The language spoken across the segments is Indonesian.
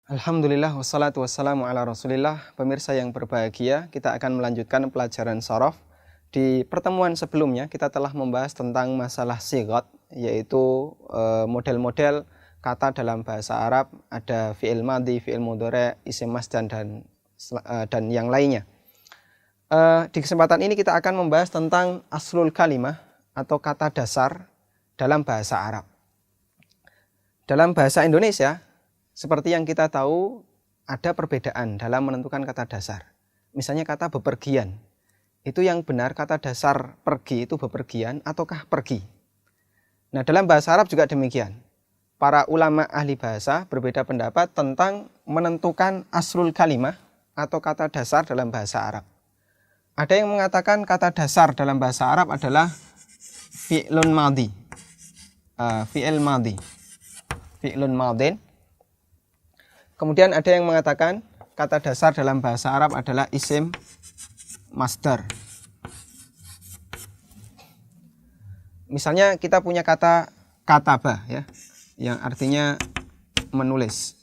Alhamdulillah wassalatu wassalamu ala rasulillah. Pemirsa yang berbahagia, kita akan melanjutkan pelajaran shorof. Di pertemuan sebelumnya kita telah membahas tentang masalah sighat, yaitu model-model kata dalam bahasa Arab. Ada fi'il madhi, fi'il mudhari', isim masdar dan yang lainnya. Di kesempatan ini kita akan membahas tentang aslul kalimah atau kata dasar dalam bahasa Arab. Dalam bahasa Indonesia, seperti yang kita tahu, ada perbedaan dalam menentukan kata dasar. Misalnya kata bepergian, itu yang benar kata dasar pergi itu bepergian ataukah pergi. Nah, dalam bahasa Arab juga demikian. Para ulama ahli bahasa berbeda pendapat tentang menentukan aslul kalimah atau kata dasar dalam bahasa Arab. Ada yang mengatakan kata dasar dalam bahasa Arab adalah fi'lun madhi, fi'il madhi, fi'lun madhin. Kemudian ada yang mengatakan kata dasar dalam bahasa Arab adalah isim masdar. Misalnya kita punya kata kataba ya, yang artinya menulis.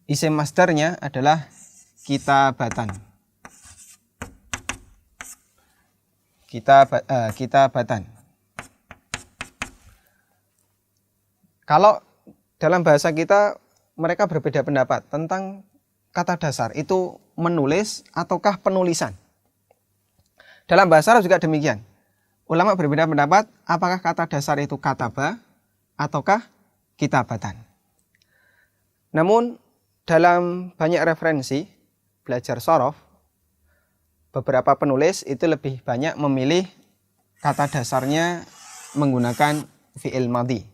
Isim masdarnya adalah kitabatan. Kitabatan. Kalau dalam bahasa kita mereka berbeda pendapat tentang kata dasar itu menulis ataukah penulisan. Dalam bahasa Arab juga demikian. Ulama berbeda pendapat apakah kata dasar itu kataba ataukah kitabatan. Namun dalam banyak referensi belajar shorof, beberapa penulis itu lebih banyak memilih kata dasarnya menggunakan fi'il madhi.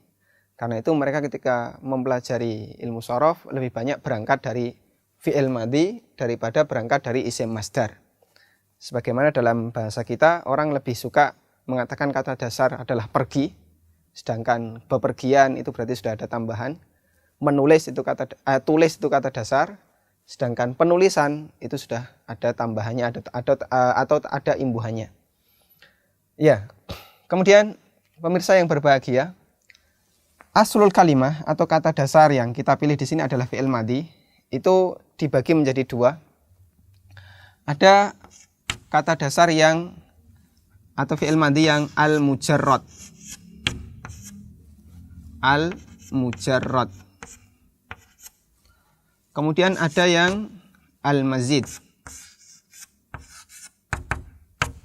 Karena itu mereka ketika mempelajari ilmu shorof lebih banyak berangkat dari fi'il madhi daripada berangkat dari isim masdar. Sebagaimana dalam bahasa kita orang lebih suka mengatakan kata dasar adalah pergi, sedangkan bepergian itu berarti sudah ada tambahan. Menulis itu tulis itu kata dasar, sedangkan penulisan itu sudah ada tambahannya atau ada imbuhannya. Ya, kemudian pemirsa yang berbahagia, aslul kalimah atau kata dasar yang kita pilih di sini adalah fi'il madhi. Itu dibagi menjadi dua. Ada kata dasar yang atau fi'il madhi yang al-mujarrad. Al-mujarrad. Kemudian ada yang al-mazid.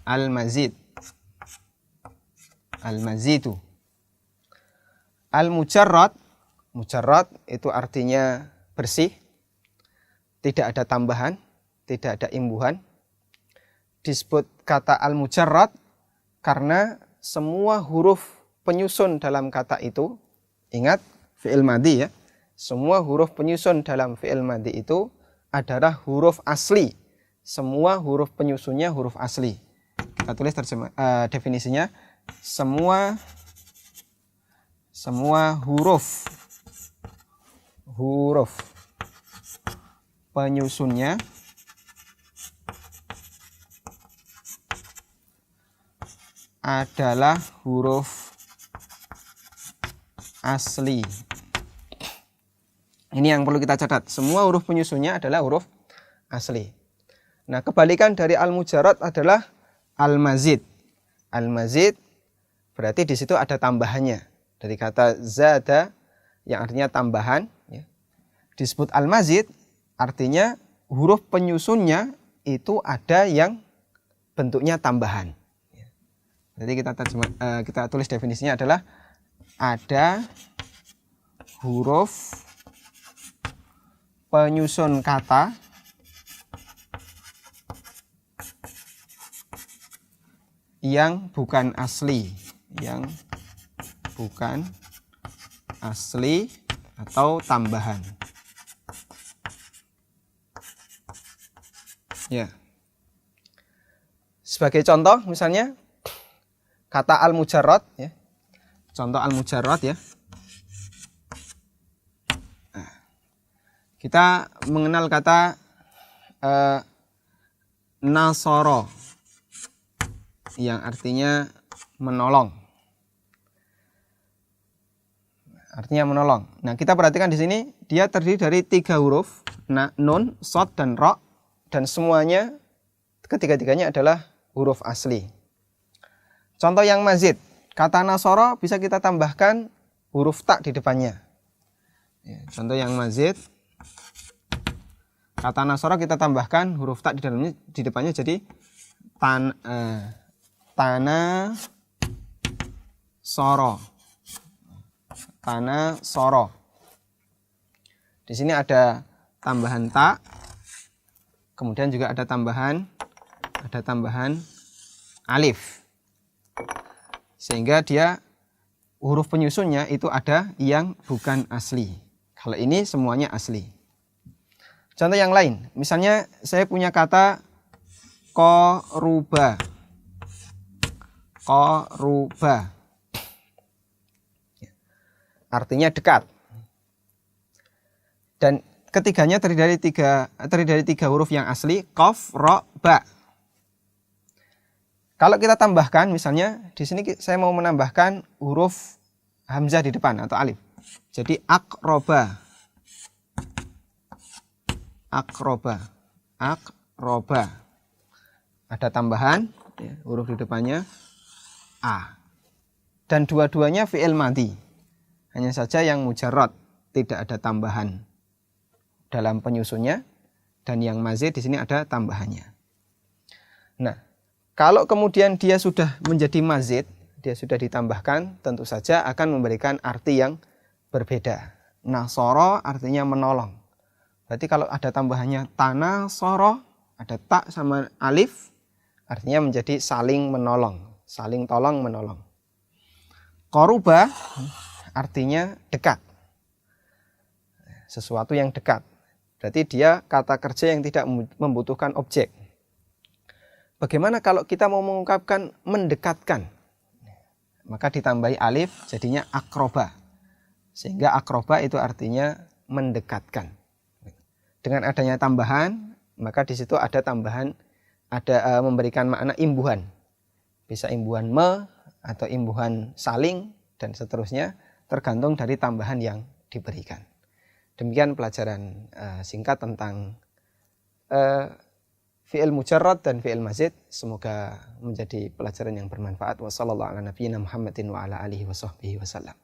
Al-mazid. Al-mazidu. Al-mujarrad, mujarrad itu artinya bersih, tidak ada tambahan, tidak ada imbuhan. Disebut kata al-mujarrad karena semua huruf penyusun dalam kata itu, ingat fi'il madhi ya, semua huruf penyusun dalam fi'il madhi itu adalah huruf asli. Semua huruf penyusunnya huruf asli. Kita tulis definisinya, semua huruf penyusunnya adalah huruf asli. Ini yang perlu kita catat. Semua huruf penyusunnya adalah huruf asli. Nah, kebalikan dari al-mujarrad adalah al-mazid. Al-mazid berarti di situ ada tambahannya. Dari kata zada yang artinya tambahan ya. Disebut al-mazid artinya huruf penyusunnya itu ada yang bentuknya tambahan. Jadi kita tulis definisinya adalah ada huruf penyusun kata yang bukan asli, atau tambahan. Ya. Sebagai contoh misalnya kata al-mujarrad ya. Contoh al-mujarrad ya. Nah, kita mengenal kata nasoro yang artinya menolong. Artinya menolong. Nah, kita perhatikan di sini dia terdiri dari 3 huruf, nun, shad, dan ra, dan semuanya ketiga-tiganya adalah huruf asli. Contoh yang mazid, kata nasara bisa kita tambahkan huruf ta di depannya. Contoh yang mazid, kata nasara kita tambahkan huruf ta di depannya jadi tanah soro. Tanah soro. Di sini ada tambahan ta, kemudian juga ada tambahan alif. Sehingga dia huruf penyusunnya itu ada yang bukan asli. Kalau ini semuanya asli. Contoh yang lain, misalnya saya punya kata koruba. Koruba. Artinya dekat. Dan ketiganya terdiri dari tiga huruf yang asli, qaf, ra, ba. Kalau kita tambahkan, misalnya di sini saya mau menambahkan huruf hamzah di depan atau alif. Jadi akroba. Akroba. Akroba. Ada tambahan, huruf di depannya a. Dan dua-duanya fi'il madhi. Hanya saja yang mujarrad, tidak ada tambahan dalam penyusunnya, dan yang mazid di sini ada tambahannya. Nah, kalau kemudian dia sudah menjadi mazid, dia sudah ditambahkan, tentu saja akan memberikan arti yang berbeda. Nasoro artinya menolong. Berarti kalau ada tambahannya tanah soro, ada tak sama alif, artinya menjadi saling menolong, saling tolong menolong. Koruba artinya dekat, sesuatu yang dekat. Berarti dia kata kerja yang tidak membutuhkan objek. Bagaimana kalau kita mau mengungkapkan mendekatkan? Maka ditambahi alif jadinya akroba. Sehingga akroba itu artinya mendekatkan. Dengan adanya tambahan, maka di situ ada tambahan, ada memberikan makna imbuhan. Bisa imbuhan me atau imbuhan saling dan seterusnya, tergantung dari tambahan yang diberikan. Demikian pelajaran singkat tentang fi'il mujarrad dan fi'il mazid. Semoga menjadi pelajaran yang bermanfaat. Wassallallahu ala nabiyyina Muhammadin wa ala alihi wa sahbihi wasallam.